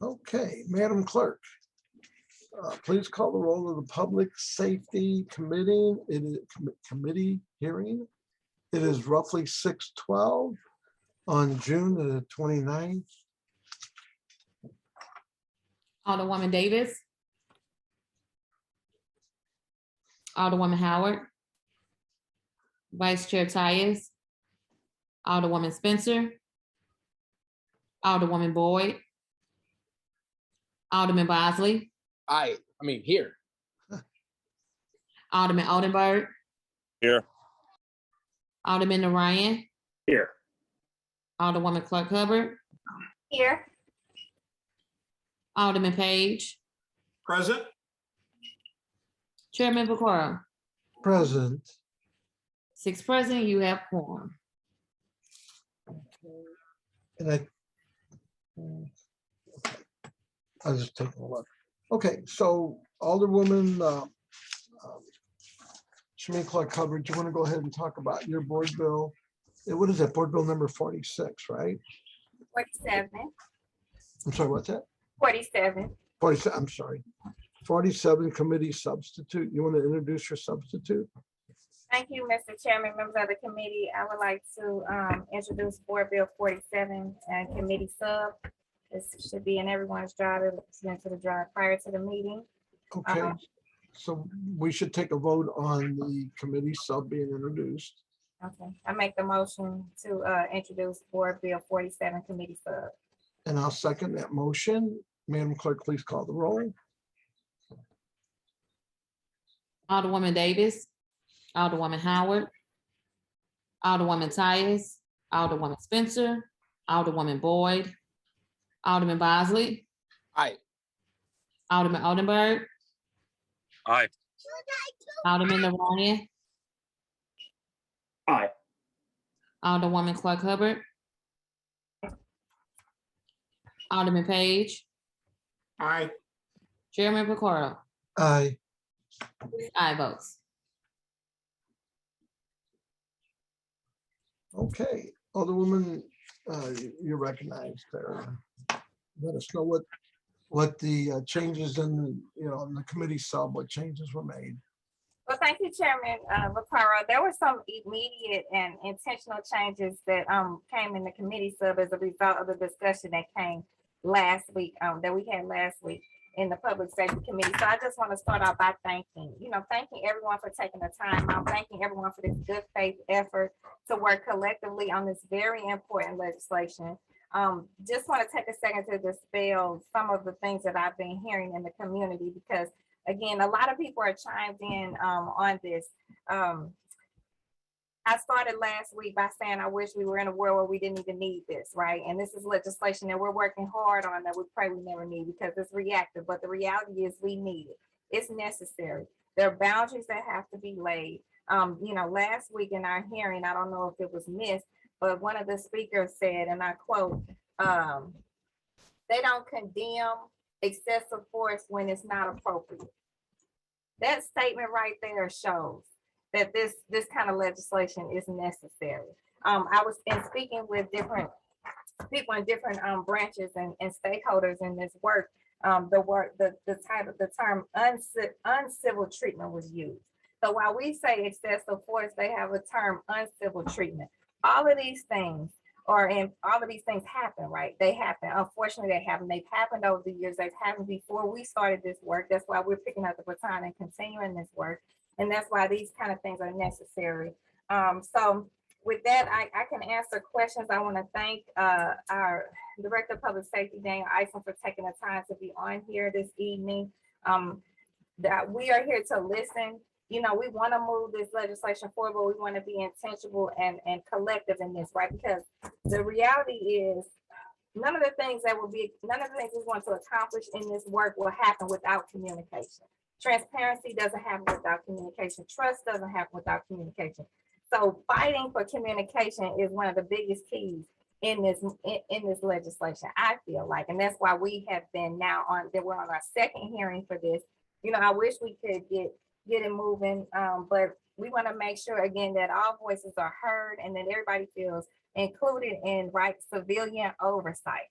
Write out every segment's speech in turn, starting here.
Okay, Madam Clerk, please call the roll of the Public Safety Committee. It is committee hearing. It is roughly 6:12 on June the 29th. Alderwoman Davis. Alderwoman Howard. Vice Chair Tyus. Alderwoman Spencer. Alderwoman Boyd. Alderman Bosley. Here. Alderman Oldenburg. Here. Alderman Orion. Here. Alderwoman Clark Hubbard. Here. Alderman Page. Present. Chairman Vaccaro. Present. 6 present, you have quorum. And I was just taking a look. Okay, so Alderwoman Shemaine Clark Hubbard, do you want to go ahead and talk about your board bill? What is that? Board bill number 46, right? 47. I'm sorry, what's that? 47. 47, I'm sorry. 47 committee substitute. You want to introduce your substitute? Thank you, Mr. Chairman, members of the committee. I would like to introduce Board Bill 47 and committee sub. This should be in everyone's drive, into the drive prior to the meeting. Okay, so we should take a vote on the committee sub being introduced. Okay, I make the motion to introduce Board Bill 47 committee sub. And I'll second that motion. Madam Clerk, please call the roll. Alderwoman Davis. Alderwoman Howard. Alderwoman Tyus. Alderwoman Spencer. Alderwoman Boyd. Alderman Bosley. Aye. Alderman Oldenburg. Aye. Alderman Orion. Aye. Alderwoman Clark Hubbard. Alderman Page. Aye. Chairman Vaccaro. Aye. Aye votes. Okay, Alderwoman, you're recognized there. Let us know what the changes in the, in the committee sub, what changes were made. Well, thank you, Chairman Vaccaro. There were some immediate and intentional changes that came in the committee sub as a result of the discussion that came last week, that we had last week in the Public Safety Committee. So I just want to start out by thanking everyone for taking the time out, thanking everyone for this good faith effort to work collectively on this very important legislation. Just want to take a second to dispel some of the things that I've been hearing in the community, because again, a lot of people are chimed in on this. I started last week by saying I wish we were in a world where we didn't even need this, right? And this is legislation that we're working hard on that we pray we never need because it's reactive. But the reality is we need it. It's necessary. There are boundaries that have to be laid. Last week in our hearing, I don't know if it was missed, but one of the speakers said, and I quote, they don't condemn excessive force when it's not appropriate. That statement right there shows that this kind of legislation is necessary. I was speaking with different people in different branches and stakeholders in this work. The term uncivil treatment was used. So while we say excessive force, they have a term uncivil treatment. All of these things happen, right? They happen. Unfortunately, they happen. They've happened over the years. They've happened before we started this work. That's why we're picking up the baton and continuing this work. And that's why these kind of things are necessary. So with that, I can answer questions. I want to thank our Director of Public Safety, Daniel Eisen, for taking the time to be on here this evening. That we are here to listen. We want to move this legislation forward, but we want to be intentional and collective in this, right? Because the reality is none of the things we want to accomplish in this work will happen without communication. Transparency doesn't happen without communication. Trust doesn't happen without communication. So fighting for communication is one of the biggest keys in this legislation, I feel like, and that's why we have been we're on our second hearing for this. I wish we could get it moving, but we want to make sure again that all voices are heard and that everybody feels included in civilian oversight.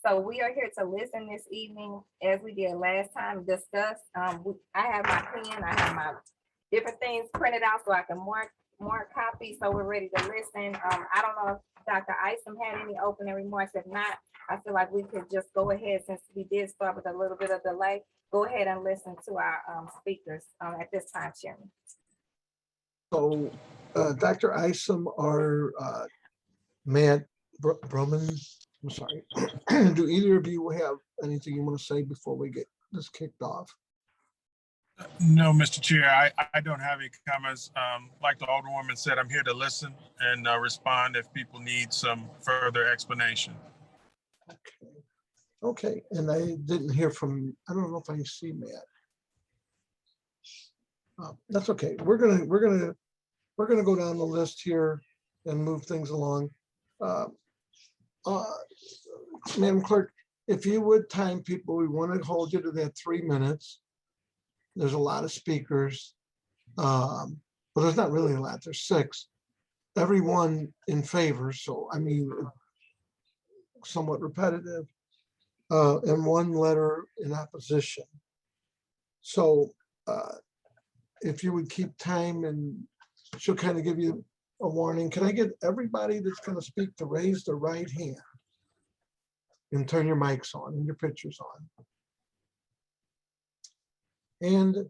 So we are here to listen this evening, as we did last time, discuss. I have my pen, I have my different things printed out so I can mark copies, so we're ready to listen. I don't know if Dr. Isom had any opening remarks. If not, I feel like we could just go ahead, since we did start with a little bit of delay, go ahead and listen to our speakers at this time, Chairman. So Dr. Isom or Matt Broman, I'm sorry. Do either of you have anything you want to say before we get this kicked off? No, Mr. Chair, I don't have any comments. Like the Alderwoman said, I'm here to listen and respond if people need some further explanation. Okay, and I didn't hear from, I don't know if I see Matt. That's okay. We're gonna go down the list here and move things along. Madam Clerk, if you would time people, we want to hold you to that 3 minutes. There's a lot of speakers. Well, there's not really a lot. There's 6. Everyone in favor. So, I mean, somewhat repetitive. And 1 letter in opposition. So if you would keep time, and she'll kind of give you a warning. Can I get everybody that's going to speak to raise their right hand and turn your mics on and your pictures on? And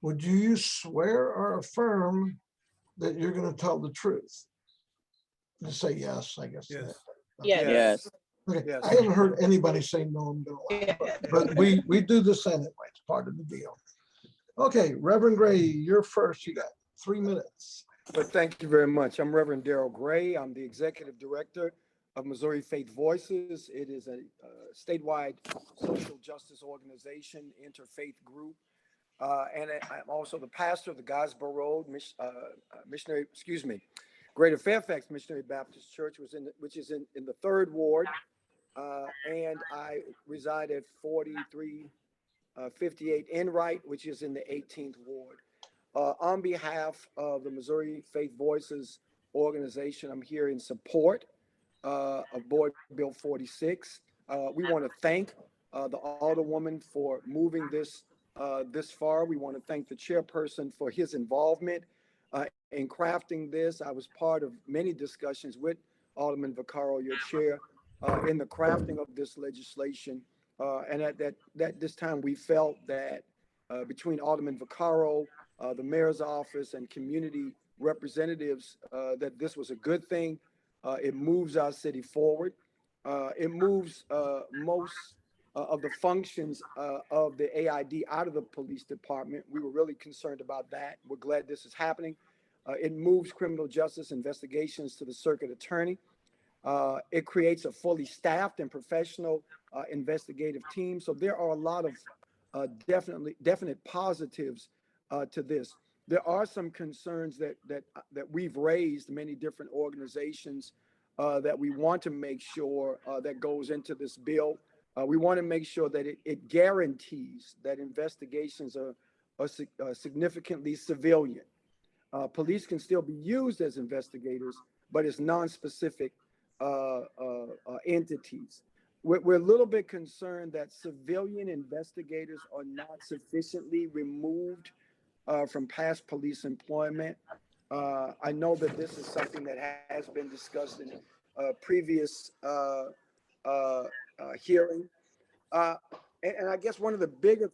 would you swear or affirm that you're going to tell the truth? Just say yes, I guess. Yes. Yes. Okay, Yes. I haven't heard anybody say no, I'm gonna lie, but we do this anyway, it's part of the deal. Okay, Reverend Gray, you're first, you got 3 minutes. But thank you very much. I'm Reverend Daryl Gray. I'm the Executive Director of Missouri Faith Voices. It is a statewide social justice organization, interfaith group. And I'm also the pastor of the Guysboro Road Greater Fairfax Missionary Baptist Church, which is in the 3rd Ward. And I reside at 4358 Enright, which is in the 18th Ward. On behalf of the Missouri Faith Voices organization, I'm here in support of Board Bill 46. We want to thank the Alderwoman for moving this this far. We want to thank the chairperson for his involvement in crafting this. I was part of many discussions with Alderman Vaccaro, your chair, in the crafting of this legislation. And at this time, we felt that between Alderman Vaccaro, the mayor's office, and community representatives, that this was a good thing. It moves our city forward. It moves most of the functions of the AID out of the police department. We were really concerned about that. We're glad this is happening. It moves criminal justice investigations to the circuit attorney. It creates a fully staffed and professional investigative team. So there are a lot of definite positives to this. There are some concerns that we've raised, many different organizations, that we want to make sure that goes into this bill. We want to make sure that it guarantees that investigations are significantly civilian. Police can still be used as investigators, but it's non-specific entities. We're a little bit concerned that civilian investigators are not sufficiently removed from past police employment. I know that this is something that has been discussed in previous hearing. And I guess one of the bigger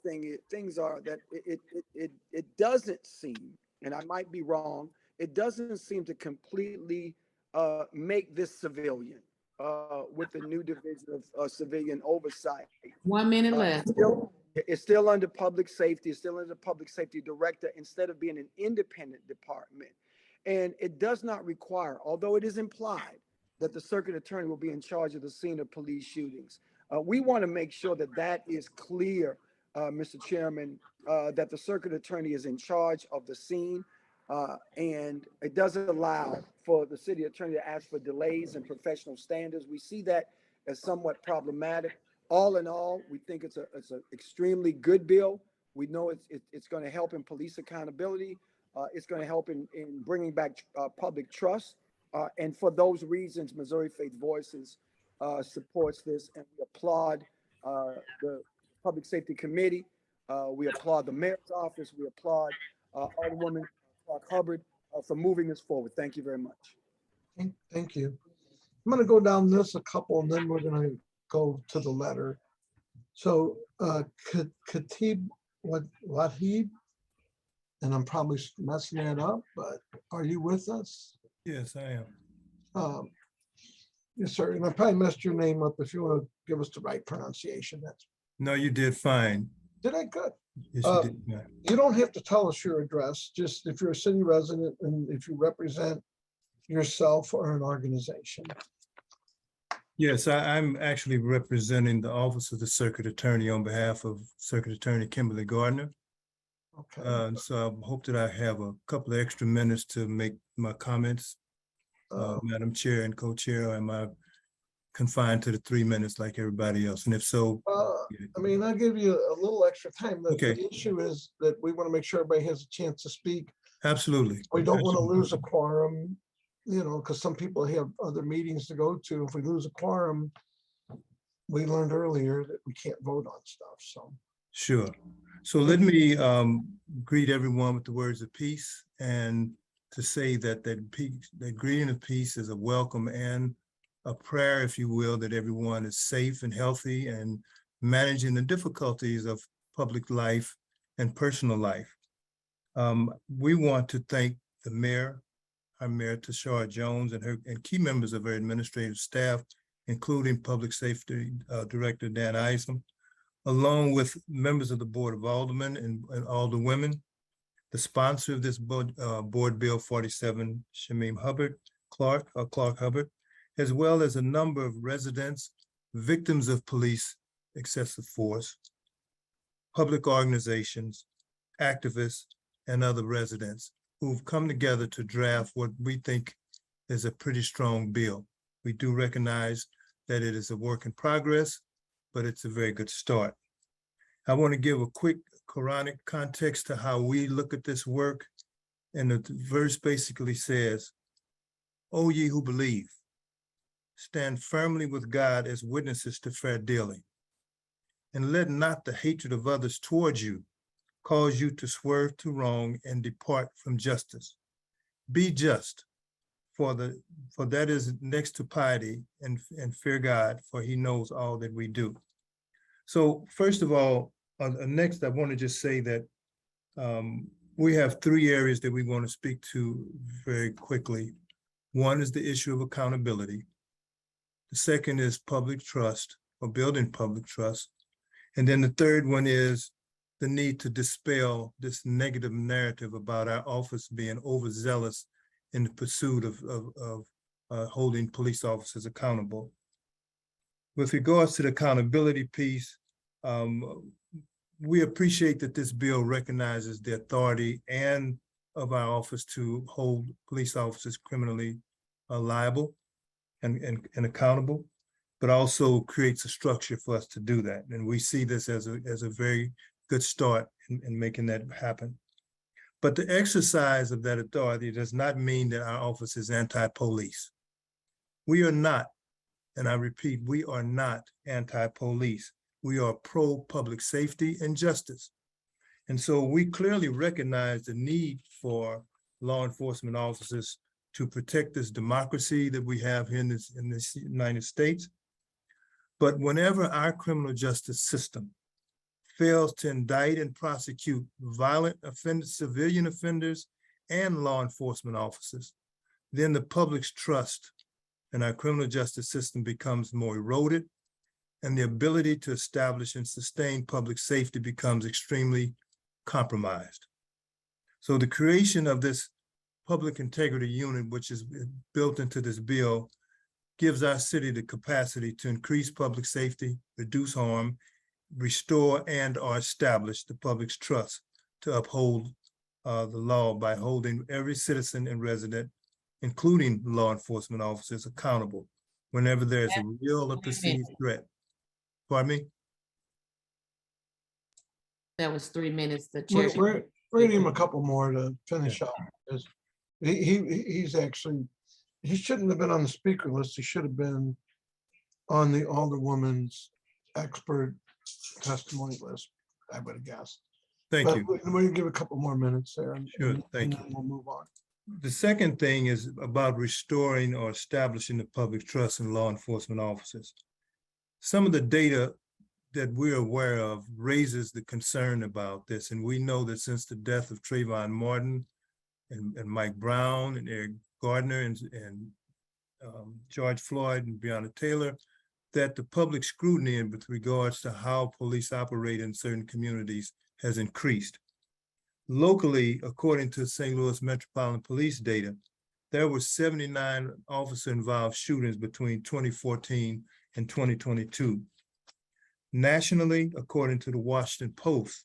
things are that it doesn't seem, and I might be wrong, it doesn't seem to completely make this civilian with the new division of civilian oversight. 1 minute left. It's still under public safety. It's still under public safety director instead of being an independent department. And it does not require, although it is implied, that the circuit attorney will be in charge of the scene of police shootings. We want to make sure that that is clear, Mr. Chairman, that the circuit attorney is in charge of the scene. And it doesn't allow for the city attorney to ask for delays and professional standards. We see that as somewhat problematic. All in all, we think it's an extremely good bill. We know it's going to help in police accountability. It's going to help in bringing back public trust. And for those reasons, Missouri Faith Voices supports this, and we applaud the Public Safety Committee. We applaud the mayor's office. We applaud Alderwoman Clark Hubbard for moving this forward. Thank you very much. Thank you. I'm gonna go down this a couple and then we're gonna go to the letter. So Khatib Wahid, and I'm probably messing that up, but are you with us? Yes, I am. Yes, sir. And I probably messed your name up. If you want to give us the right pronunciation, that's, No, you did fine. did I? Good. Yes, Uh, you did fine. You don't have to tell us your address, just if you're a city resident and if you represent yourself or an organization. Yes, I'm actually representing the Office of the Circuit Attorney on behalf of Circuit Attorney Kimberly Gardner. Okay. So I hope that I have a couple of extra minutes to make my comments. Madam Chair and Co-Chair, am I confined to the 3 minutes like everybody else? And if so, I mean, I'll give you a little extra time. Okay. The issue is that we want to make sure everybody has a chance to speak. absolutely. We don't want to Absolutely. lose a quorum, you know, because some people have other meetings to go to. If we lose a quorum, we learned earlier that we can't vote on stuff, so. Sure. So let me greet everyone with the words of peace, and to say that that greeting of peace is a welcome and a prayer, if you will, that everyone is safe and healthy and managing the difficulties of public life and personal life. We want to thank the mayor, our Mayor Tashara Jones, and key members of her administrative staff, including Public Safety Director Dan Isom, along with members of the Board of Aldermen and Alderwomen, the sponsor of this Board Bill 47, Shamim Hubbard, Clark Hubbard, as well as a number of residents, victims of police excessive force, public organizations, activists, and other residents who've come together to draft what we think is a pretty strong bill. We do recognize that it is a work in progress, but it's a very good start. I want to give a quick Quranic context to how we look at this work. And the verse basically says, "O ye who believe, stand firmly with God as witnesses to fair dealing, and let not the hatred of others towards you cause you to swerve to wrong and depart from justice. Be just, for that is next to piety, and fear God, for he knows all that we do." So first of all, next I want to just say that we have 3 areas that we want to speak to very quickly. One is the issue of accountability. The second is public trust, or building public trust. And then the third one is the need to dispel this negative narrative about our office being overzealous in the pursuit of holding police officers accountable. With regards to the accountability piece, we appreciate that this bill recognizes the authority and of our office to hold police officers criminally liable and accountable, but also creates a structure for us to do that. And we see this as a very good start in making that happen. But the exercise of that authority does not mean that our office is anti-police. We are not, and I repeat, we are not anti-police. We are pro-public safety and justice. And so we clearly recognize the need for law enforcement officers to protect this democracy that we have here in this United States. But whenever our criminal justice system fails to indict and prosecute violent offenders, civilian offenders, and law enforcement officers, then the public's trust in our criminal justice system becomes more eroded, and the ability to establish and sustain public safety becomes extremely compromised. So the creation of this public integrity unit, which is built into this bill, gives our city the capacity to increase public safety, reduce harm, restore and or establish the public's trust to uphold the law by holding every citizen and resident, including law enforcement officers, accountable whenever there's a real or perceived threat. Pardon me? That was 3 minutes. The chair. We're gonna give him a couple more to finish up. Because he's actually, he shouldn't have been on the speaker list. He should have been on the Alderwoman's expert testimony list, I would have guessed. Thank But you. we're going to give a couple more minutes there. Sure, thank then we'll move on. The second thing is about restoring or establishing the public trust in law enforcement officers. Some of the data that we're aware of raises the concern about this. And we know that since the death of Trayvon Martin and Mike Brown and Eric Gardner and George Floyd and Breonna Taylor, that the public scrutiny with regards to how police operate in certain communities has increased. Locally, according to St. Louis Metropolitan Police data, there were 79 officer-involved shootings between 2014 and 2022. Nationally, according to the Washington Post,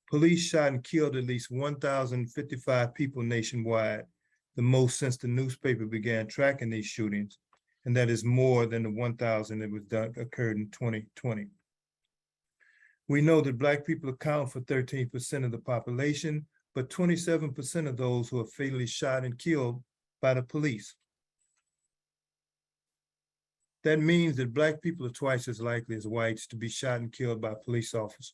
police shot and killed at least 1,055 people nationwide, the most since the newspaper began tracking these shootings, and that is more than the 1,000 that occurred in 2020. We know that Black people account for 13% of the population, but 27% of those who are fatally shot and killed by the police. That means that Black people are twice as likely as whites to be shot and killed by police officers.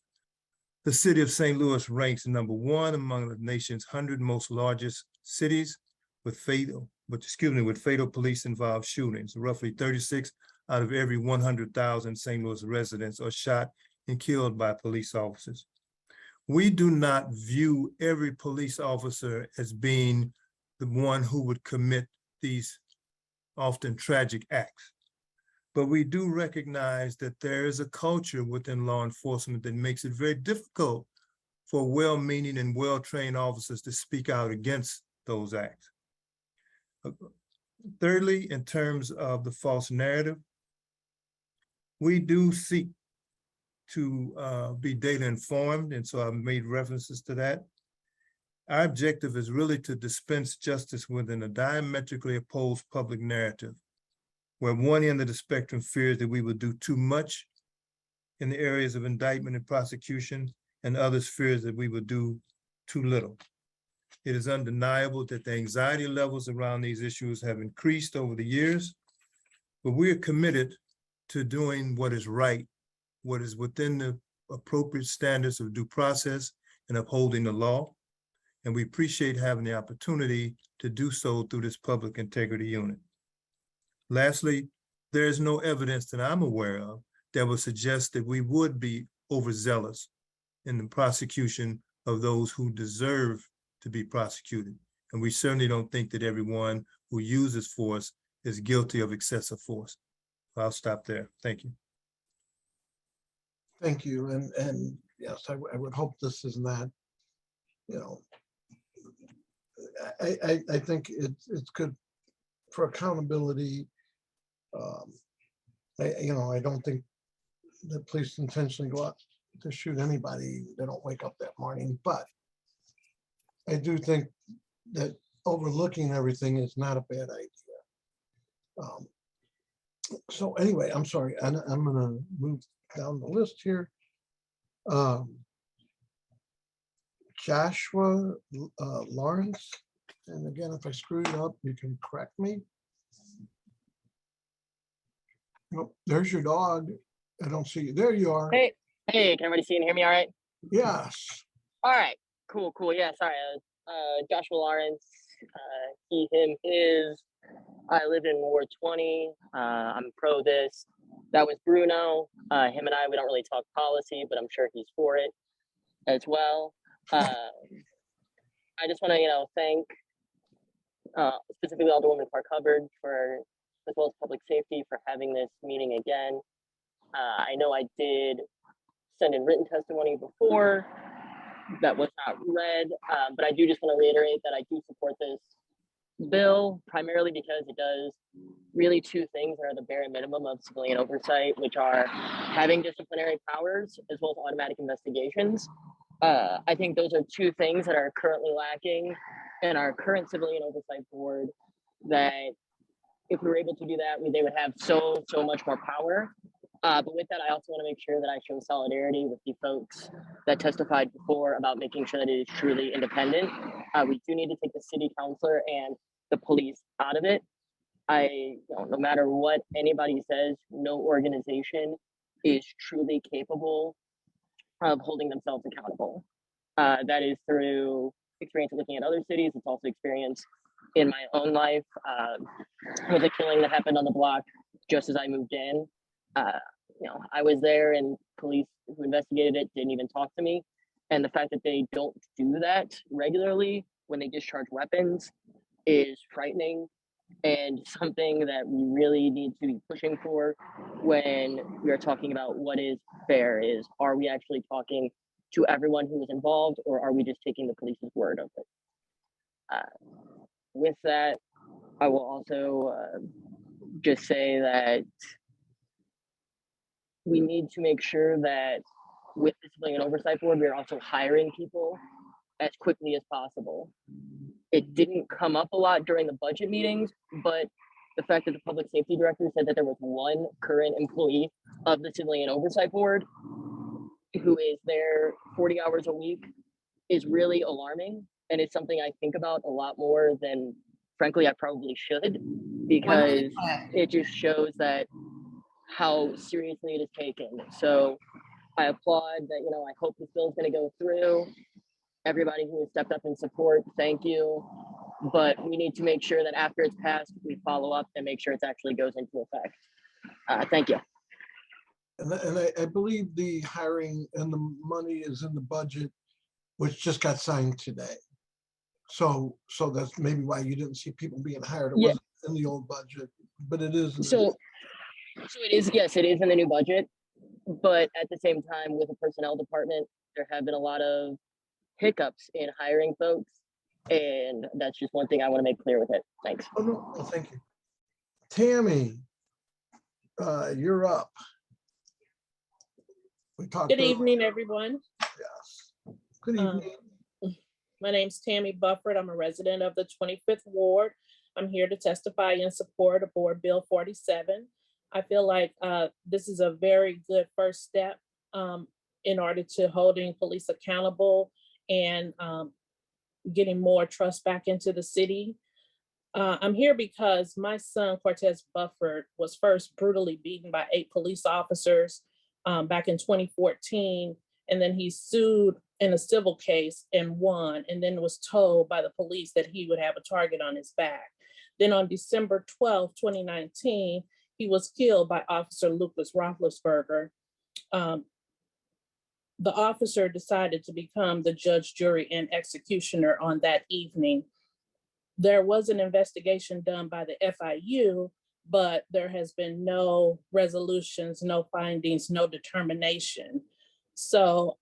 The city of St. Louis ranks number 1 among the nation's 100 most largest cities with fatal police-involved shootings. Roughly 36 out of every 100,000 St. Louis residents are shot and killed by police officers. We do not view every police officer as being the one who would commit these often tragic acts. But we do recognize that there is a culture within law enforcement that makes it very difficult for well-meaning and well-trained officers to speak out against those acts. Thirdly, in terms of the false narrative, we do seek to be data informed, and so I've made references to that. Our objective is really to dispense justice within a diametrically opposed public narrative, where one end of the spectrum fears that we will do too much in the areas of indictment and prosecution, and others fears that we will do too little. It is undeniable that the anxiety levels around these issues have increased over the years, but we are committed to doing what is right, what is within the appropriate standards of due process and upholding the law. And we appreciate having the opportunity to do so through this public integrity unit. Lastly, there is no evidence that I'm aware of that would suggest that we would be overzealous in the prosecution of those who deserve to be prosecuted. And we certainly don't think that everyone who uses force is guilty of excessive force. I'll stop there. Thank you. Thank you. And yes, I would hope this is not, you know, I think it's good for accountability. I don't think the police intentionally go out to shoot anybody. They don't wake up that morning, but I do think that overlooking everything is not a bad idea. So anyway, I'm sorry, I'm gonna move down the list here. Joshua Lawrence, and again, if I screw it up, you can correct me. Nope, there's your dog. I don't see you. There you are. Hey, can everybody see and hear me all right? Yes. All right, cool. Yeah, sorry. Joshua Lawrence, he, him, his. I live in Ward 20. I'm pro this. That was Bruno. Him and I, we don't really talk policy, but I'm sure he's for it as well. I just want to, thank specifically Alderwoman Park Hubbard for, as well as public safety, for having this meeting again. I know I did send in written testimony before that was not read, but I do just want to reiterate that I do support this bill primarily because it does really two things that are the bare minimum of civilian oversight, which are having disciplinary powers as well as automatic investigations. I think those are two things that are currently lacking in our current civilian oversight board, that if we were able to do that, they would have so much more power. But with that, I also want to make sure that I show solidarity with the folks that testified before about making sure that it is truly independent. We do need to take the city councilor and the police out of it. No matter what anybody says, no organization is truly capable of holding themselves accountable. That is through experience looking at other cities. It's also experience in my own life with a killing that happened on the block just as I moved in. I was there and police who investigated it didn't even talk to me. And the fact that they don't do that regularly when they discharge weapons is frightening and something that we really need to be pushing for when we are talking about what is fair. Is, are we actually talking to everyone who is involved, or are we just taking the police's word of it? With that, I will also just say that we need to make sure that with the Civilian Oversight Board, we are also hiring people as quickly as possible. It didn't come up a lot during the budget meetings, but the fact that the public safety director said that there was one current employee of the Civilian Oversight Board who is there 40 hours a week is really alarming. And it's something I think about a lot more than, frankly, I probably should, because it just shows that how seriously it is taken. So I applaud that, I hope this bill is going to go through. Everybody who has stepped up in support, thank you. But we need to make sure that after it's passed, we follow up and make sure it actually goes into effect. Thank you. And I believe the hiring and the money is in the budget, which just got signed today. So that's maybe why you didn't see people being hired. It wasn't in the old budget, but it is. So it is, yes, it is in the new budget. But at the same time, with the personnel department, there have been a lot of hiccups in hiring folks. And that's just one thing I want to make clear with it. Thanks. Oh, no, thank you. Tammy, you're up. We talked. Good evening, everyone. Yes. Good evening. My name's Tammy Bufford. I'm a resident of the 25th Ward. I'm here to testify in support of Board Bill 47. I feel like this is a very good first step in order to holding police accountable and getting more trust back into the city. I'm here because my son, Cortez Bufford, was first brutally beaten by 8 police officers back in 2014. And then he sued in a civil case and won, and then was told by the police that he would have a target on his back. Then on December 12, 2019, he was killed by Officer Lucas Roethlisberger. The officer decided to become the judge, jury, and executioner on that evening. There was an investigation done by the FIU, but there has been no resolutions, no findings, no determination. So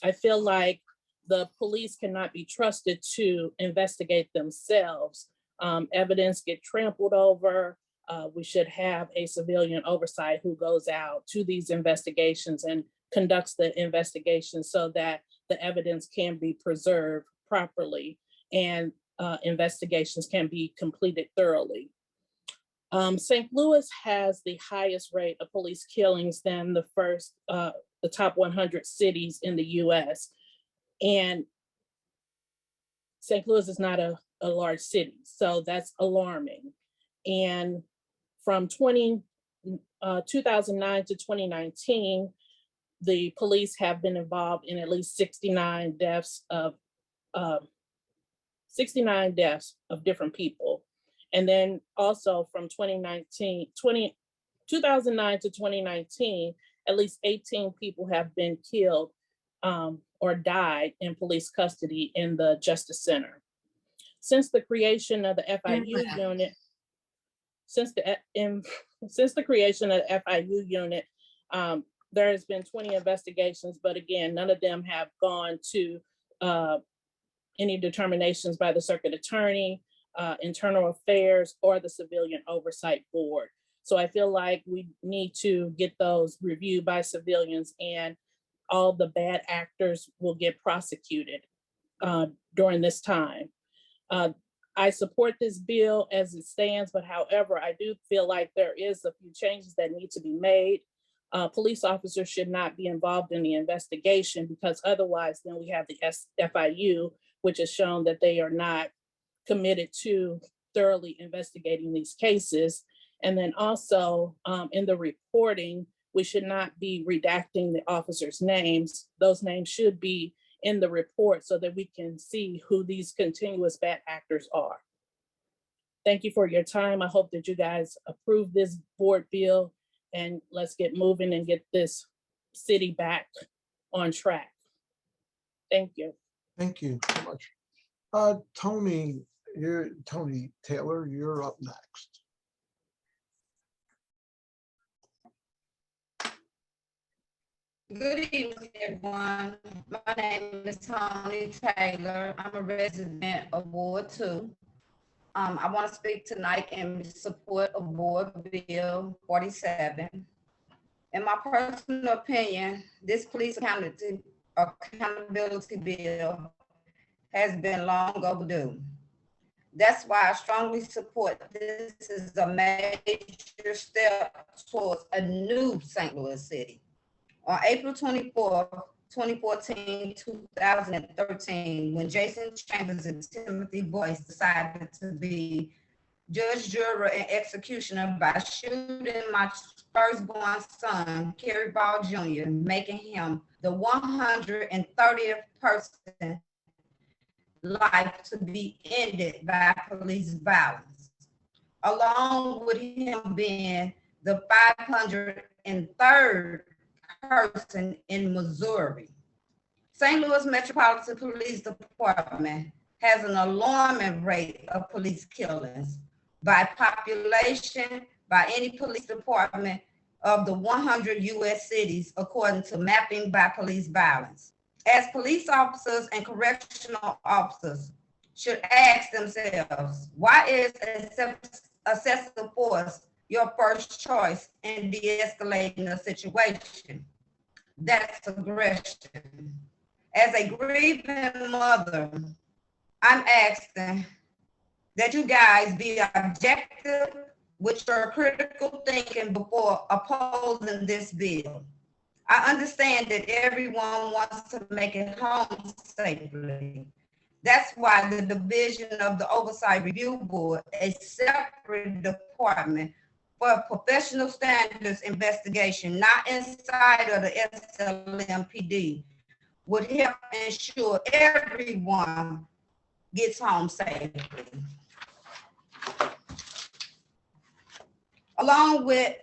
I feel like the police cannot be trusted to investigate themselves. Evidence get trampled over. We should have a civilian oversight who goes out to these investigations and conducts the investigation so that the evidence can be preserved properly and investigations can be completed thoroughly. St. Louis has the highest rate of police killings than the top 100 cities in the US. And St. Louis is not a large city, so that's alarming. And from 2009 to 2019, the police have been involved in at least 69 deaths of different people. And then also from 2009 to 2019, at least 18 people have been killed or died in police custody in the Justice Center. Since the creation of the FIU unit, there has been 20 investigations, but again, none of them have gone to any determinations by the circuit attorney, internal affairs, or the Civilian Oversight Board. So I feel like we need to get those reviewed by civilians, and all the bad actors will get prosecuted during this time. I support this bill as it stands, but however, I do feel like there is a few changes that need to be made. Police officers should not be involved in the investigation, because otherwise then we have the FIU, which has shown that they are not committed to thoroughly investigating these cases. And then also in the reporting, we should not be redacting the officers' names. Those names should be in the report so that we can see who these continuous bad actors are. Thank you for your time. I hope that you guys approve this board bill and let's get moving and get this city back on track. Thank you. Thank you so much. Tony Taylor, you're up next. Good evening, everyone. My name is Tony Taylor. I'm a resident of Ward 2. I want to speak tonight in support of Board Bill 47. In my personal opinion, this police accountability bill has been long overdue. That's why I strongly support this is a major step towards a new St. Louis city. On April 24, 2014, 2013, when Jason Chambers and Timothy Boyce decided to be judge, juror, and executioner by shooting my firstborn son, Kerry Ball Jr., making him the 130th person life to be ended by police violence, along with him being the 503rd person in Missouri. St. Louis Metropolitan Police Department has an alarming rate of police killings by population by any police department of the 100 U.S. cities, according to Mapping by Police Violence. As police officers and correctional officers should ask themselves, why is excessive force your first choice in de-escalating a situation? That's aggression. As a grieving mother, I'm asking that you guys be objective with your critical thinking before opposing this bill. I understand that everyone wants to make it home safely. That's why the division of the Oversight Review Board, a separate department for professional standards investigation, not inside of the SLMPD, would help ensure everyone gets home safely. Along with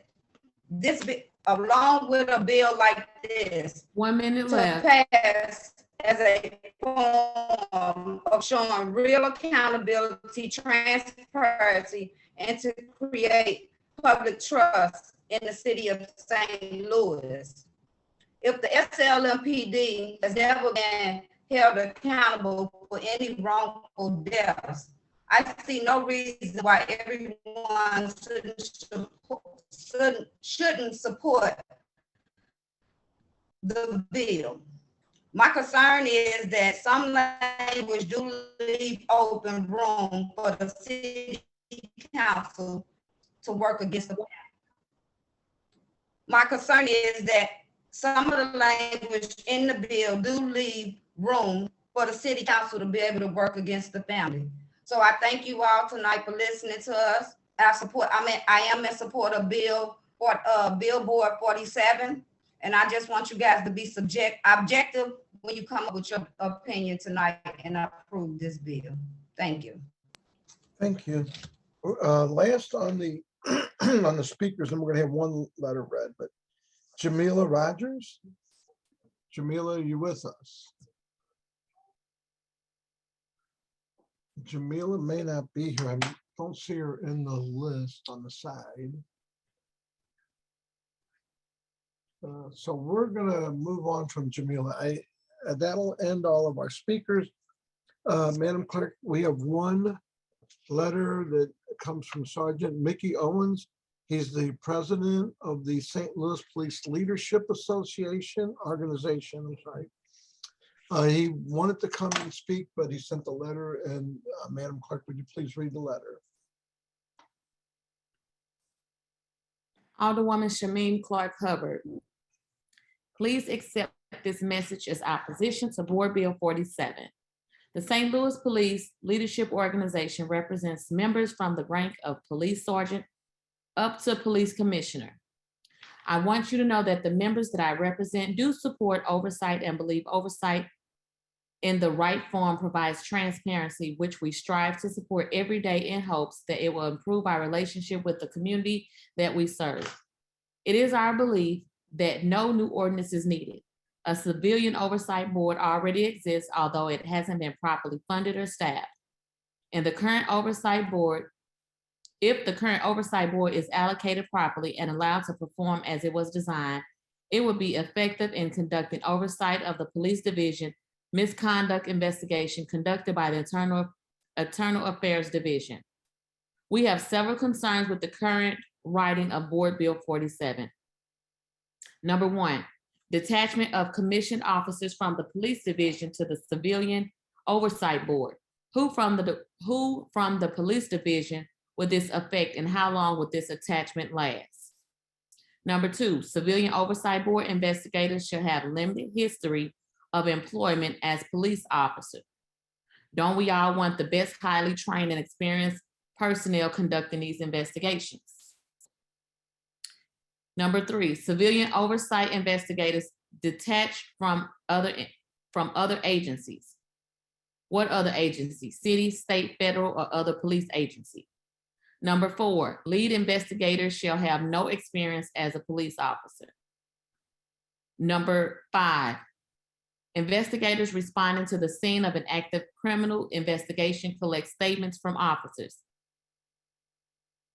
a bill like this, 1 minute to left. pass as a form of showing real accountability, transparency, and to create public trust in the city of St. Louis. If the SLMPD has never been held accountable for any wrongful deaths, I see no reason why everyone shouldn't support the bill. My concern is that some language do leave open room for the city council to work against the. My concern is that some of the language in the bill do leave room for the city council to be able to work against the family. So I thank you all tonight for listening to us. I am in support of Bill Board 47. And I just want you guys to be objective when you come up with your opinion tonight and approve this bill. Thank you. Thank you. Last on the on the speakers, and we're gonna have one letter read, but Jamila Rogers. Jamila, are you with us? Jamila may not be here. I don't see her in the list on the side. So we're gonna move on from Jamila. That'll end all of our speakers. Madam Clerk, we have one letter that comes from Sergeant Mickey Owens. He's the president of the St. Louis Police Leadership Association organization. I'm sorry. He wanted to come and speak, but he sent a letter. And Madam Clerk, would you please read the letter? Alderwoman Shameen Clark Hubbard. Please accept this message as opposition to Board Bill 47. The St. Louis Police Leadership Organization represents members from the rank of police sergeant up to police commissioner. I want you to know that the members that I represent do support oversight and believe oversight in the right form provides transparency, which we strive to support every day in hopes that it will improve our relationship with the community that we serve. It is our belief that no new ordinance is needed. A civilian oversight board already exists, although it hasn't been properly funded or staffed. And the current oversight board, if the current oversight board is allocated properly and allowed to perform as it was designed, it would be effective in conducting oversight of the police division misconduct investigation conducted by the Internal Affairs Division. We have several concerns with the current writing of Board Bill 47. Number one, detachment of commissioned officers from the police division to the civilian oversight board. Who from the police division would this affect and how long would this attachment last? Number two, civilian oversight board investigators shall have limited history of employment as police officers. Don't we all want the best highly trained and experienced personnel conducting these investigations? Number three, civilian oversight investigators detached from other agencies. What other agencies? City, state, federal, or other police agency? Number four, lead investigators shall have no experience as a police officer. Number five, investigators responding to the scene of an active criminal investigation collect statements from officers.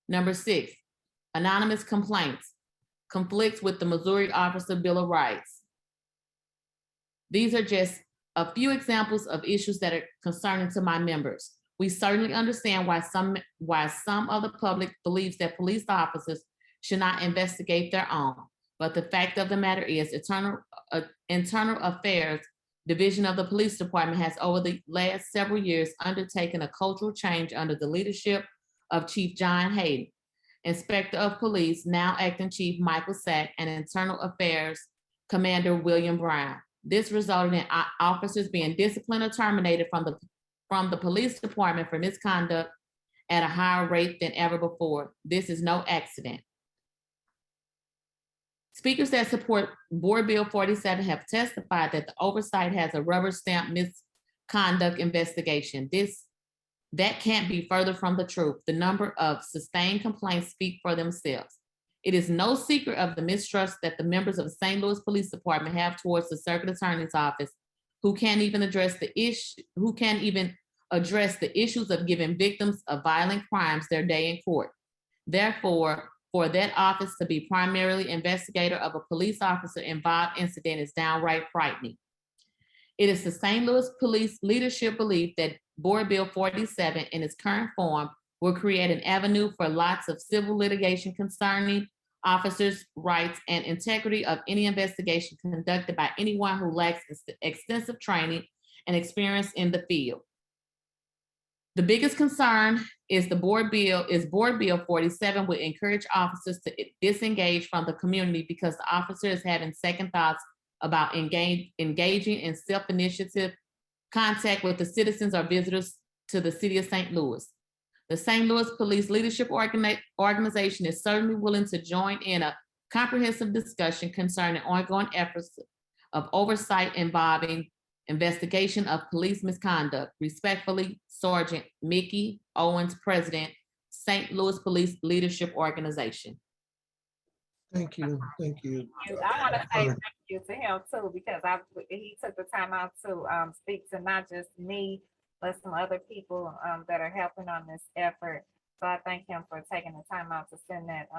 Number six, anonymous complaints conflicts with the Missouri Officer Bill of Rights. These are just a few examples of issues that are concerning to my members. We certainly understand why some of the public believes that police officers should not investigate their own. But the fact of the matter is, Internal Affairs Division of the Police Department has over the last several years undertaken a cultural change under the leadership of Chief John Hayden, Inspector of Police, now Acting Chief Michael Sack, and Internal Affairs Commander William Brown. This resulted in officers being disciplined or terminated from the police department for misconduct at a higher rate than ever before. This is no accident. Speakers that support Board Bill 47 have testified that the oversight has a rubber stamp misconduct investigation. That can't be further from the truth. The number of sustained complaints speak for themselves. It is no secret of the mistrust that the members of the St. Louis Police Department have towards the Circuit Attorney's Office, who can't even address the issues of giving victims of violent crimes their day in court. Therefore, for that office to be primarily investigator of a police officer involved incident is downright frightening. It is the St. Louis Police leadership belief that Board Bill 47 in its current form will create an avenue for lots of civil litigation concerning officers' rights and integrity of any investigation conducted by anyone who lacks extensive training and experience in the field. The biggest concern is Board Bill 47 would encourage officers to disengage from the community because the officer is having second thoughts about engaging in self-initiative contact with the citizens or visitors to the city of St. Louis. The St. Louis Police Leadership Organization is certainly willing to join in a comprehensive discussion concerning ongoing efforts of oversight involving investigation of police misconduct. Respectfully, Sergeant Mickey Owens, President, St. Louis Police Leadership Organization. Thank you. Thank you. I want to say thank you to him too, because he took the time out to speak to not just me, but some other people that are helping on this effort. So I thank him for taking the time out to send that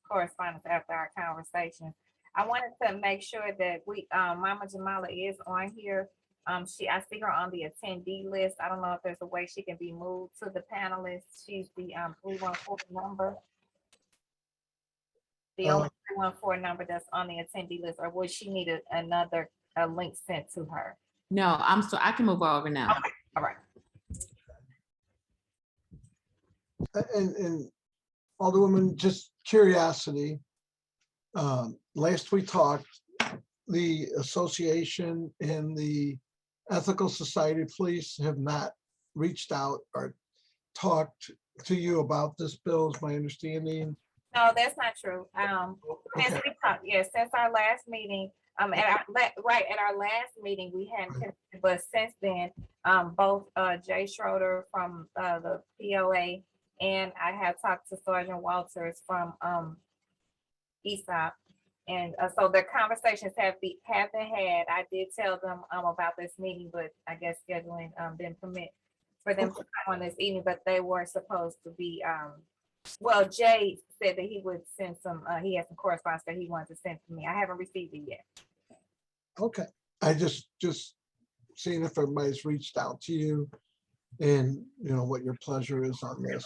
correspondence after our conversation. I wanted to make sure that Mama Jamala is on here. I see her on the attendee list. I don't know if there's a way she can be moved to the panelists. She's the 314 number. The only 314 number that's on the attendee list, or would she need a link sent to her? No, I can move over now. Okay. All right. And Alderwoman, just curiosity. Last we talked, the association and the Ethical Society Police have not reached out or talked to you about this bill, is my understanding. No, that's not true. Since Okay. we talked, yes, since our last meeting, at our last meeting, we hadn't connected, but since then, both Jay Schroeder from the POA and I have talked to Sergeant Walters from ESOP. And so the conversations have been had. I did tell them about this meeting, but I guess scheduling didn't permit for them to come on this evening, but they were supposed to be well, Jay said that he would send some, he has some correspondence that he wanted to send to me. I haven't received it yet. Okay, I just seeing if everybody's reached out to you and you know what your pleasure is on this.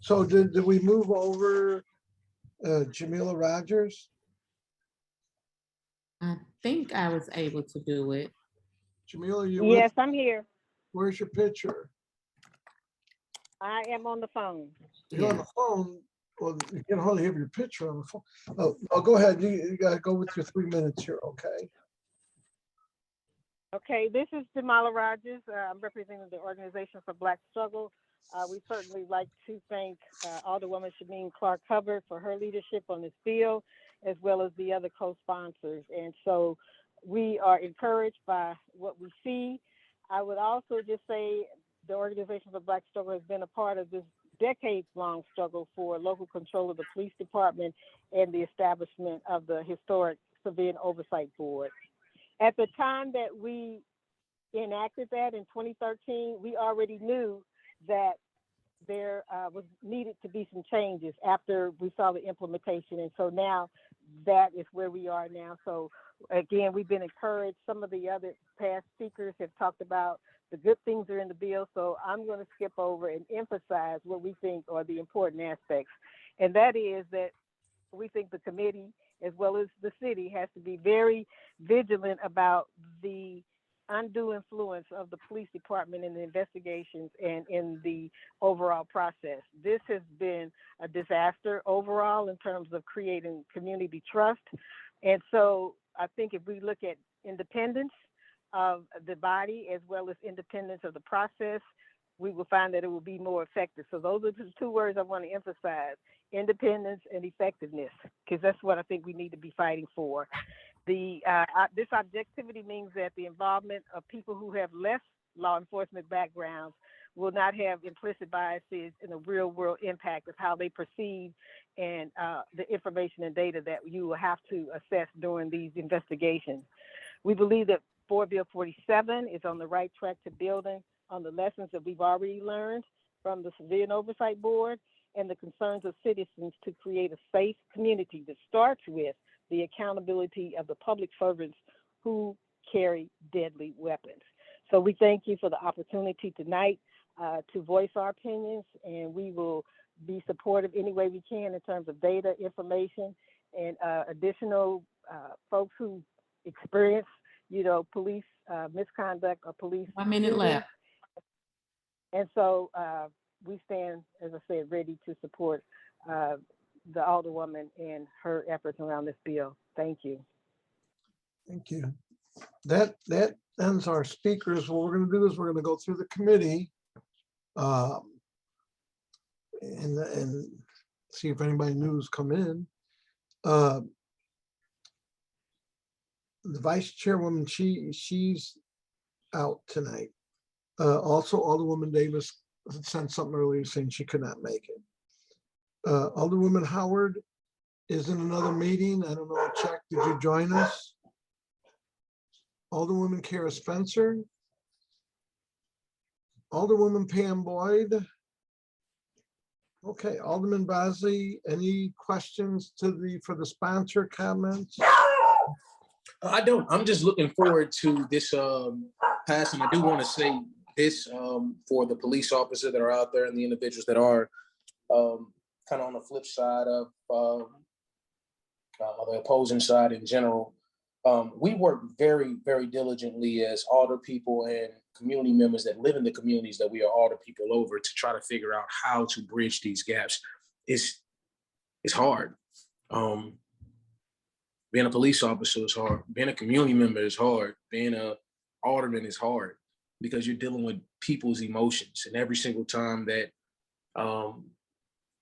So did we move over Jamila Rogers? I think I was able to do it. Jamila, you Yes, with? I'm here. Where's your picture? I am on the phone. You're on the phone. Well, you can hardly have your picture on the phone. Oh, go ahead. You gotta go with your 3 minutes here, okay? Okay, this is Jamala Rogers. I'm representing the Organization for Black Struggle. We certainly like to thank Alderwoman Shameen Clark Hubbard for her leadership on this bill, as well as the other co-sponsors. And so we are encouraged by what we see. I would also just say the Organization for Black Struggle has been a part of this decades-long struggle for local control of the police department and the establishment of the historic Civilian Oversight Board. At the time that we enacted that in 2013, we already knew that there was needed to be some changes after we saw the implementation. And so now that is where we are now. So again, we've been encouraged. Some of the other past speakers have talked about the good things are in the bill. So I'm going to skip over and emphasize what we think are the important aspects. And that is that we think the committee, as well as the city, has to be very vigilant about the undue influence of the police department in the investigations and in the overall process. This has been a disaster overall in terms of creating community trust. And so I think if we look at independence of the body as well as independence of the process, we will find that it will be more effective. So those are the two words I want to emphasize: independence and effectiveness, because that's what I think we need to be fighting for. This objectivity means that the involvement of people who have less law enforcement backgrounds will not have implicit biases in the real world impact of how they perceive and the information and data that you will have to assess during these investigations. We believe that Board Bill 47 is on the right track to building on the lessons that we've already learned from the Civilian Oversight Board and the concerns of citizens to create a safe community that starts with the accountability of the public servants who carry deadly weapons. So we thank you for the opportunity tonight to voice our opinions, and we will be supportive any way we can in terms of data, information, and additional folks who experience, police misconduct or police. 1 minute left. And so we stand, as I said, ready to support the Alderwoman and her efforts around this bill. Thank you. Thank you. That ends our speakers. What we're going to do is we're going to go through the committee and see if anybody new's come in. The vice chairwoman, she's out tonight. Also, Alderwoman Davis sent something earlier saying she could not make it. Alderwoman Howard is in another meeting. I don't know, Chuck, did you join us? Alderwoman Kara Spencer. Alderwoman Pam Boyd. Okay, Alderman Bosley, any questions for the sponsor comments? I don't. I'm just looking forward to this passing. I do want to say this for the police officers that are out there and the individuals that are kind of on the flip side of the opposing side in general. We work very, very diligently as alder people and community members that live in the communities that we are alder people over to try to figure out how to bridge these gaps. It's hard. Being a police officer is hard. Being a community member is hard. Being a alderman is hard because you're dealing with people's emotions, and every single time that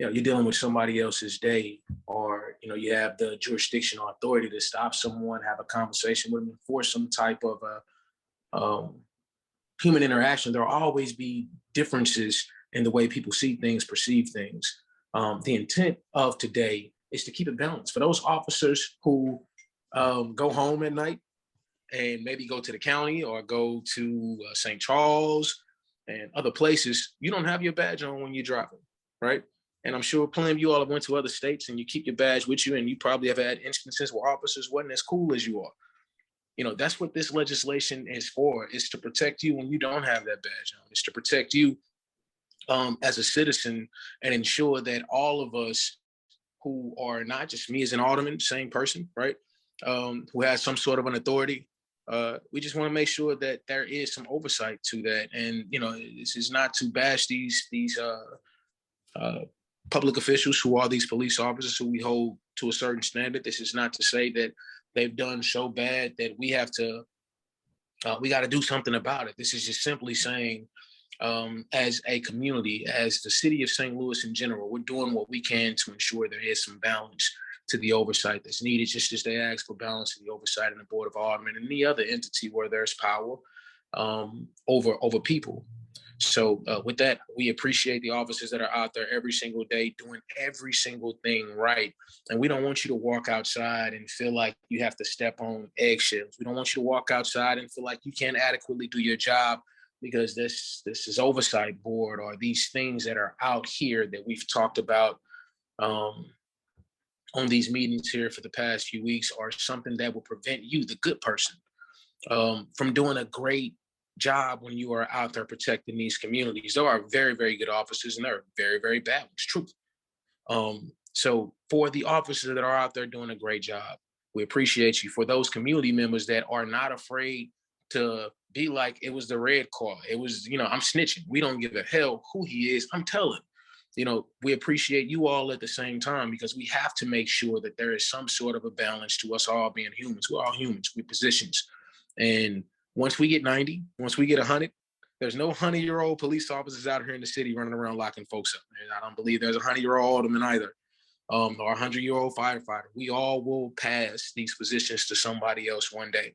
you're dealing with somebody else's day, or you have the jurisdiction or authority to stop someone, have a conversation with them, enforce some type of human interaction, there'll always be differences in the way people see things, perceive things. The intent of today is to keep it balanced. For those officers who go home at night and maybe go to the county or go to St. Charles and other places, you don't have your badge on when you're driving, right? And I'm sure plenty of you all have went to other states and you keep your badge with you, and you probably have had instances where officers wasn't as cool as you are. That's what this legislation is for, is to protect you when you don't have that badge on. It's to protect you as a citizen and ensure that all of us who are not just me as an alderman, same person, right? Who has some sort of an authority. We just want to make sure that there is some oversight to that. And, this is not to bash these public officials who are these police officers who we hold to a certain standard. This is not to say that they've done so bad that we got to do something about it. This is just simply saying, as a community, as the city of St. Louis in general, we're doing what we can to ensure there is some balance to the oversight that's needed, just as they ask for balance to the oversight in the Board of Aldermen and any other entity where there's power over people. So with that, we appreciate the officers that are out there every single day doing every single thing right. And we don't want you to walk outside and feel like you have to step on eggshells. We don't want you to walk outside and feel like you can't adequately do your job because this is oversight board or these things that are out here that we've talked about on these meetings here for the past few weeks are something that will prevent you, the good person, from doing a great job when you are out there protecting these communities. There are very, very good officers and there are very, very bad ones, truth. So for the officers that are out there doing a great job, we appreciate you. For those community members that are not afraid to be like, it was the red car. It was, I'm snitching. We don't give a hell who he is. I'm telling. We appreciate you all at the same time because we have to make sure that there is some sort of a balance to us all being humans. We're all humans. We're positions. And once we get 90, once we get 100, there's no 100-year-old police officers out here in the city running around locking folks up. And I don't believe there's a 100-year-old alderman either, or a 100-year-old firefighter. We all will pass these positions to somebody else one day.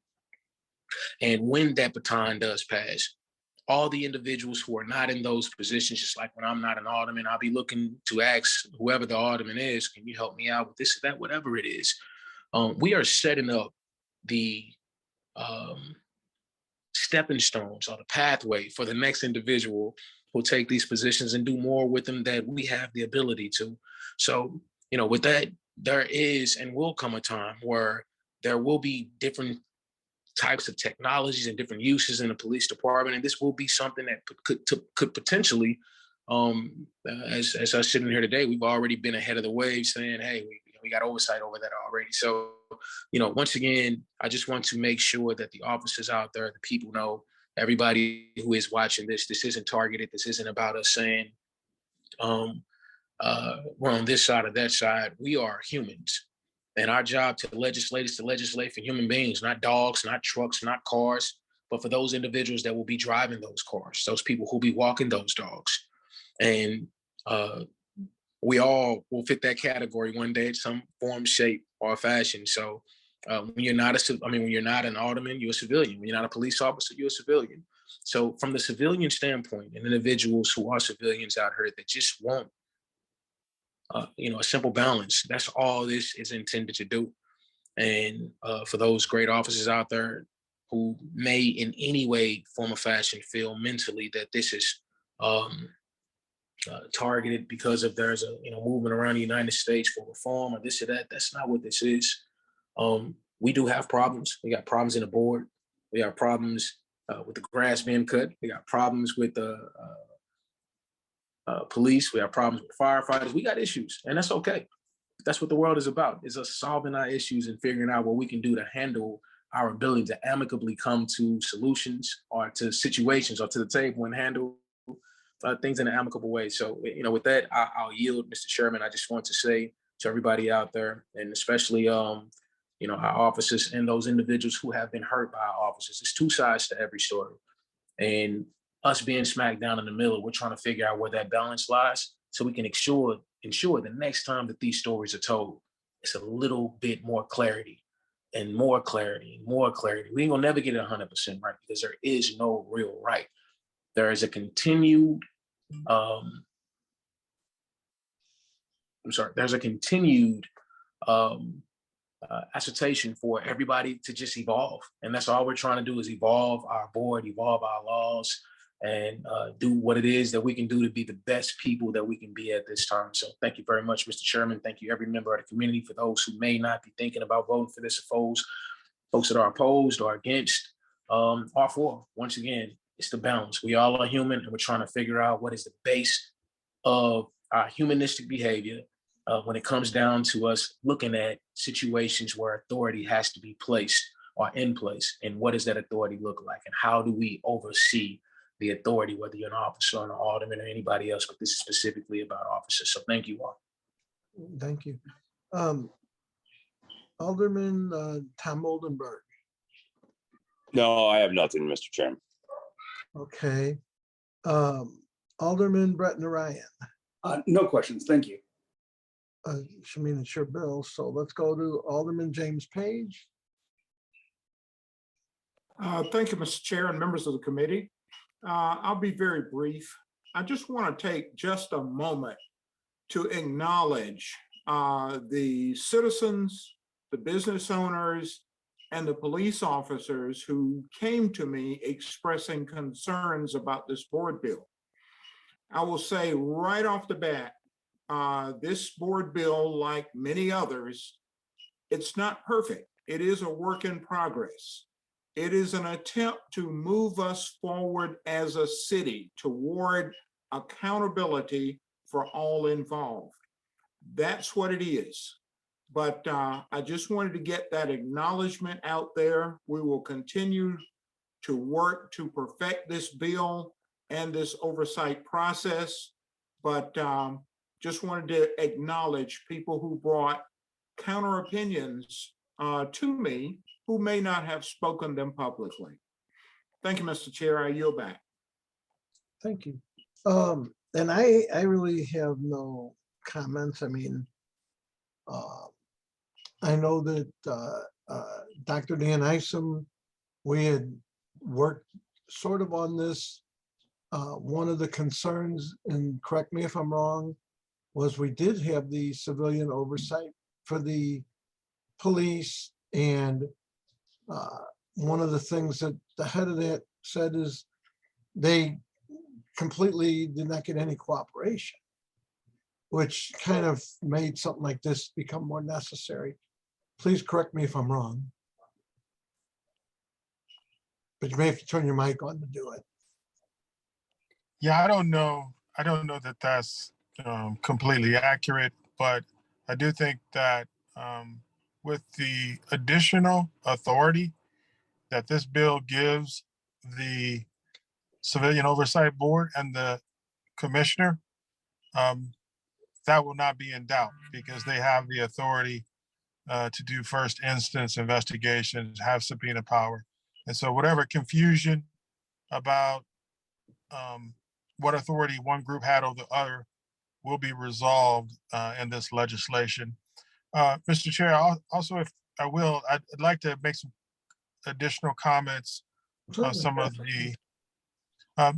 And when that baton does pass, all the individuals who are not in those positions, just like when I'm not an alderman, I'll be looking to ask whoever the alderman is, can you help me out with this or that, whatever it is. We are setting up the stepping stones or the pathway for the next individual who'll take these positions and do more with them that we have the ability to. So, with that, there is and will come a time where there will be different types of technologies and different uses in the police department. And this will be something that could potentially, as us sitting here today, we've already been ahead of the wave saying, hey, we got oversight over that already. So, once again, I just want to make sure that the officers out there, the people know, everybody who is watching this isn't targeted. This isn't about us saying we're on this side or that side. We are humans. And our job to legislate is to legislate for human beings, not dogs, not trucks, not cars, but for those individuals that will be driving those cars, those people who will be walking those dogs. And we all will fit that category one day in some form, shape, or fashion. So when you're not an alderman, you're a civilian. When you're not a police officer, you're a civilian. So from the civilian standpoint, and individuals who are civilians out here that just want a simple balance. That's all this is intended to do. And for those great officers out there who may in any way, form or fashion feel mentally that this is targeted because of there's a movement around the United States for reform or this or that, that's not what this is. We do have problems. We got problems in the board. We have problems with the grass being cut. We got problems with the police, we have problems with firefighters, we got issues, and that's okay. That's what the world is about, is us solving our issues and figuring out what we can do to handle our ability to amicably come to solutions or to situations or to the table and handle things in an amicable way. So, with that, I'll yield, Mr. Chairman. I just want to say to everybody out there, and especially our officers and those individuals who have been hurt by our officers. There's two sides to every story. And us being smack down in the middle, we're trying to figure out where that balance lies so we can ensure the next time that these stories are told, it's a little bit more clarity and more clarity and more clarity. We ain't gonna never get it 100% right because there is no real right. There is a continued, there's a continued assertion for everybody to just evolve. And that's all we're trying to do is evolve our board, evolve our laws, and do what it is that we can do to be the best people that we can be at this time. So thank you very much, Mr. Chairman. Thank you, every member of the community. For those who may not be thinking about voting for this, folks that are opposed or against or for, once again, it's the balance. We all are human, and we're trying to figure out what is the base of our humanistic behavior when it comes down to us looking at situations where authority has to be placed or in place, and what does that authority look like, and how do we oversee the authority, whether you're an officer or an alderman or anybody else, but this is specifically about officers. So thank you all. Thank you. Alderman Tom Oldenburg. No, I have nothing, Mr. Chairman. Okay. Alderman Brett Narayan. No questions, thank you. Shamina Sure Bill. So let's go to Alderman James Page. Thank you, Mr. Chair and members of the committee. I'll be very brief. I just want to take just a moment to acknowledge the citizens, the business owners, and the police officers who came to me expressing concerns about this board bill. I will say right off the bat, this board bill, like many others, it's not perfect. It is a work in progress. It is an attempt to move us forward as a city toward accountability for all involved. That's what it is. But I just wanted to get that acknowledgement out there. We will continue to work to perfect this bill and this oversight process. But just wanted to acknowledge people who brought counter opinions to me who may not have spoken them publicly. Thank you, Mr. Chair. I yield back. Thank you. And I really have no comments. I mean, I know that Dr. Dan Isom, we had worked sort of on this. One of the concerns, and correct me if I'm wrong, was we did have the civilian oversight for the police, and one of the things that the head of that said is they completely did not get any cooperation, which kind of made something like this become more necessary. Please correct me if I'm wrong, but you may have to turn your mic on to do it. Yeah, I don't know that that's completely accurate, but I do think that with the additional authority that this bill gives the Civilian Oversight Board and the commissioner, that will not be in doubt because they have the authority to do first instance investigations, have subpoena power. And so whatever confusion about what authority one group had over the other will be resolved in this legislation. Mr. Chair, also, if I will, I'd like to make some additional comments on some of the,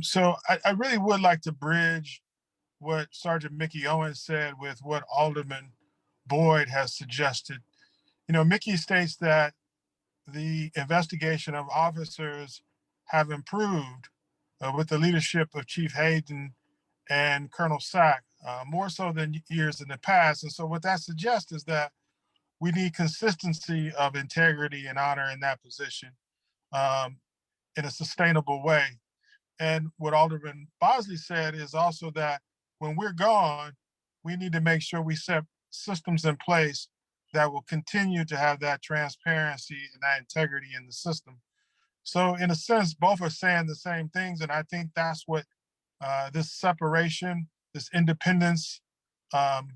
so I really would like to bridge what Sergeant Mickey Owens said with what Alderman Boyd has suggested. You know, Mickey states that the investigation of officers have improved with the leadership of Chief Hayden and Colonel Sack, more so than years in the past. And so what that suggests is that we need consistency of integrity and honor in that position in a sustainable way. And what Alderman Bosley said is also that when we're gone, we need to make sure we set systems in place that will continue to have that transparency and that integrity in the system. So in a sense, both are saying the same things. And I think that's what this separation, this independence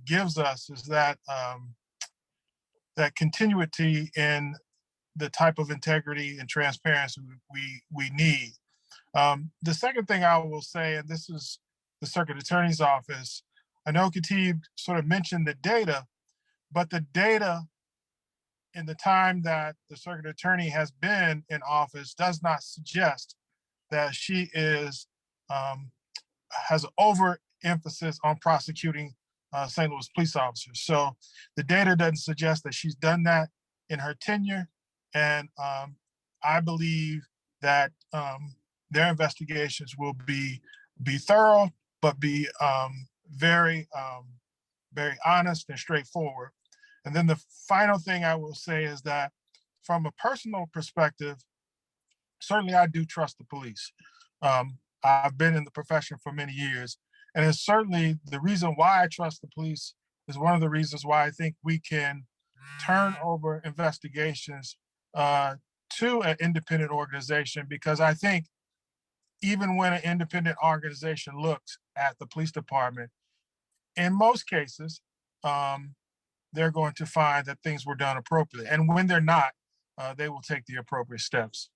gives us, is that that continuity in the type of integrity and transparency we need. The second thing I will say, and this is the Circuit Attorney's Office, I know Khatib sort of mentioned the data, but the data in the time that the Circuit Attorney has been in office does not suggest that she is has an overemphasis on prosecuting St. Louis police officers. So the data doesn't suggest that she's done that in her tenure. And I believe that their investigations will be thorough, but be very honest and straightforward. And then the final thing I will say is that from a personal perspective, certainly I do trust the police. I've been in the profession for many years, and it's certainly the reason why I trust the police is one of the reasons why I think we can turn over investigations to an independent organization, because I think even when an independent organization looks at the police department, in most cases, they're going to find that things were done appropriately. And when they're not, they will take the appropriate steps.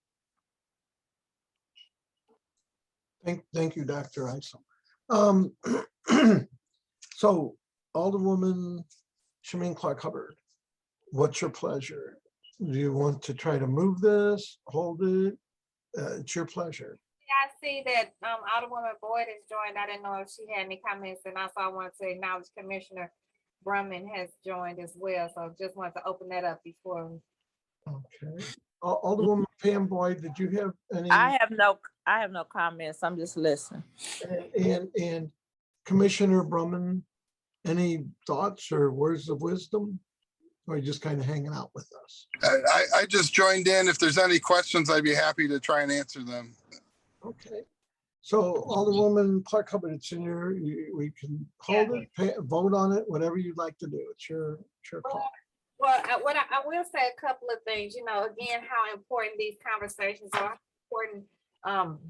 Thank you, Dr. Isom. So Alderwoman Shameen Clark-Hubbard, what's your pleasure? Do you want to try to move this, hold it? It's your pleasure. Yeah, I see that Alderwoman Boyd has joined. I didn't know if she had any comments, and also I want to acknowledge Commissioner Brumman has joined as well. So just wanted to open that up before. Okay. Alderwoman Pam Boyd, did you have any? I have no comments. I'm just listening. And Commissioner Brumman, any thoughts or words of wisdom? Or are you just kind of hanging out with us? I just joined in. If there's any questions, I'd be happy to try and answer them. Okay. So Alderwoman Clark-Hubbard, it's in your, we can hold it, vote on it, whatever you'd like to do. It's your call. Well, I will say a couple of things, again, how important these conversations are, how important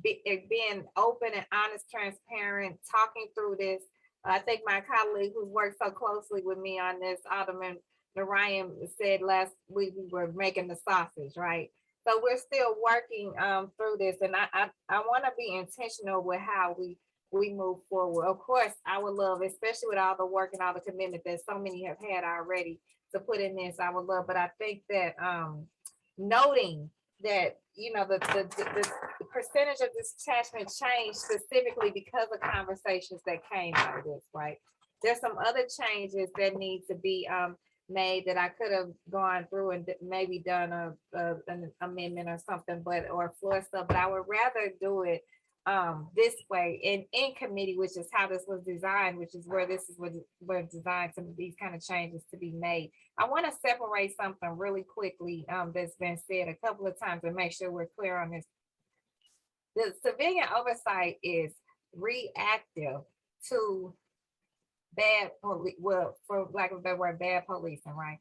being open and honest, transparent, talking through this. I think my colleague who's worked so closely with me on this, Alderman Narayan, said last week we were making the sausage, right? So we're still working through this, and I want to be intentional with how we move forward. Of course, I would love, especially with all the work and all the commitment that so many have had already to put in this, I would love, but I think that noting that, the percentage of detachment changed specifically because of conversations that came out of this, right? There's some other changes that need to be made that I could have gone through and maybe done an amendment or something, or floor stuff, but I would rather do it this way in committee, which is how this was designed, which is where this is where designed some of these kind of changes to be made. I want to separate something really quickly that's been said a couple of times and make sure we're clear on this. The civilian oversight is reactive to bad police, well, for lack of a better word, bad policing, right?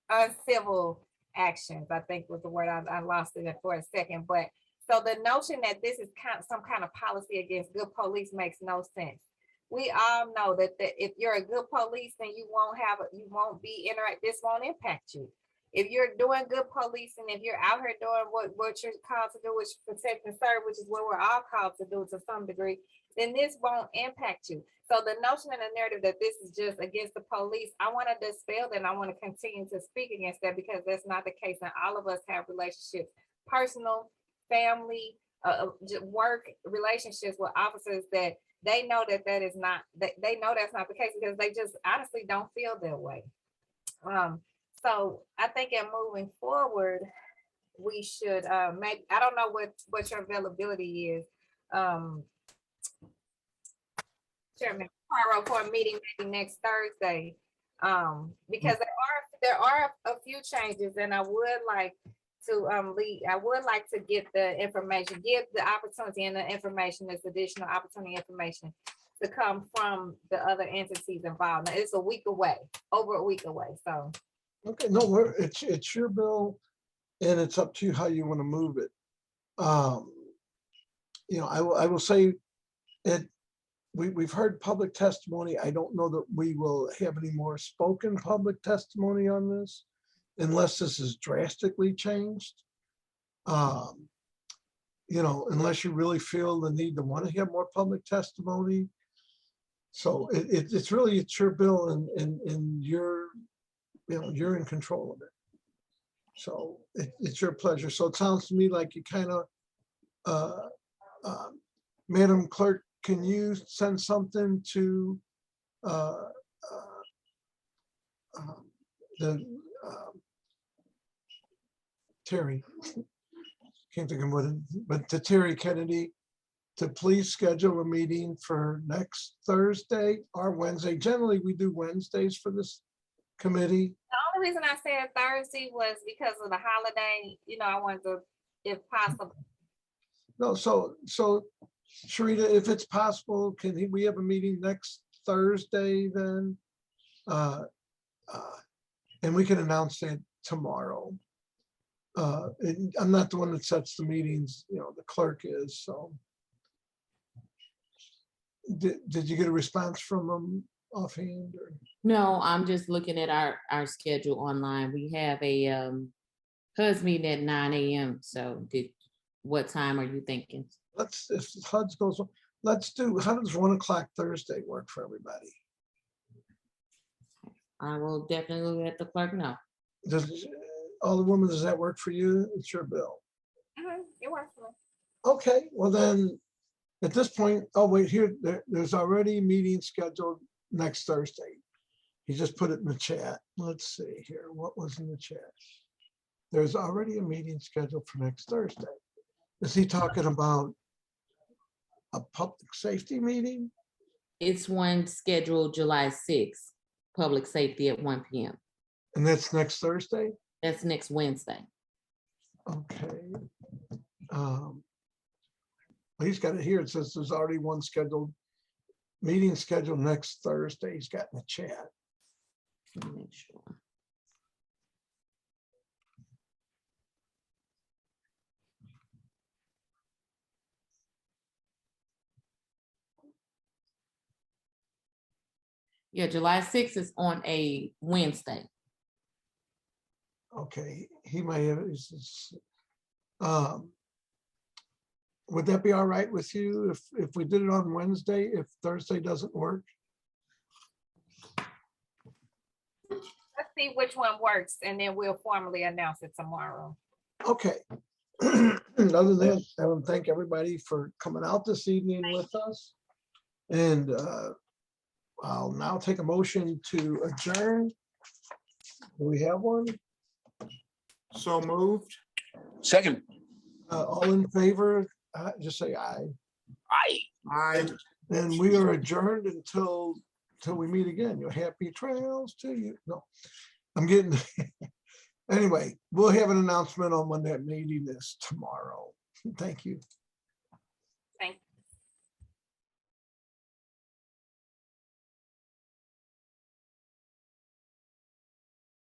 Uncivil actions, I think was the word. I lost it for a second, but so the notion that this is some kind of policy against good police makes no sense. We all know that if you're a good police, then you won't be this won't impact you. If you're doing good policing, if you're out here doing what you're called to do, which is protect and serve, which is what we're all called to do to some degree, then this won't impact you. So the notion and the narrative that this is just against the police, I want to dispel that, and I want to continue to speak against that, because that's not the case. And all of us have relationships, personal, family, work relationships with officers that they know that is not, they know that's not the case, because they just honestly don't feel that way. So I think in moving forward, we should make, I don't know what your availability is, Chairman Carro, for a meeting maybe next Thursday, because there are a few changes, and I would like to I would like to get the information, give the opportunity and the information, this additional opportunity information to come from the other entities involved. Now, it's a week away, over a week away. So okay, no, it's your bill, and it's up to you how you want to move it. I will say it. we've heard public testimony. I don't know that we will have any more spoken public testimony on this unless this is drastically changed. You know, unless you really feel the need to want to have more public testimony. So it's really, it's your bill and you're, you know, you're in control of it. So it's your pleasure. So it sounds to me like you kind of, Madam Clerk, can you send something to Terry? Can't think of what, but to Terry Kennedy to please schedule a meeting for next Thursday or Wednesday. Generally, we do Wednesdays for this committee. The only reason I said Thursday was because of the holiday. You know, I wanted to, if possible. No, so Sharita, if it's possible, we have a meeting next Thursday then? And we can announce that tomorrow. And I'm not the one that sets the meetings, you know, the clerk is, so. Did you get a response from them offhand? Or? No, I'm just looking at our schedule online. We have a HUD's meeting at 9 a.m. So what time are you thinking? If HUD's goes, let's do, how does 1 o'clock Thursday work for everybody? I will definitely let the clerk know. Does Alderwoman, does that work for you? It's your bill. It works for me. Okay, well then, at this point, oh wait, here, there's already a meeting scheduled next Thursday. He just put it in the chat. Let's see here, what was in the chat? There's already a meeting scheduled for next Thursday. Is he talking about a public safety meeting? It's one scheduled July 6th, public safety at 1 p.m. And that's next Thursday? That's next Wednesday. Okay. He's got it here. It says there's already one scheduled meeting scheduled next Thursday. He's got in the chat. Let me make sure. Yeah, July 6th is on a Wednesday. Okay, he may have. Would that be all right with you if we did it on Wednesday, if Thursday doesn't work? Let's see which one works and then we'll formally announce it tomorrow. Okay. Other than that, I want to thank everybody for coming out this evening with us. And I'll now take a motion to adjourn. Do we have one? So moved. Second. All in favor, just say aye. Aye. And we are adjourned until we meet again. Your happy trails to you. No, I'm getting, anyway, we'll have an announcement on when that meeting is tomorrow. Thank you.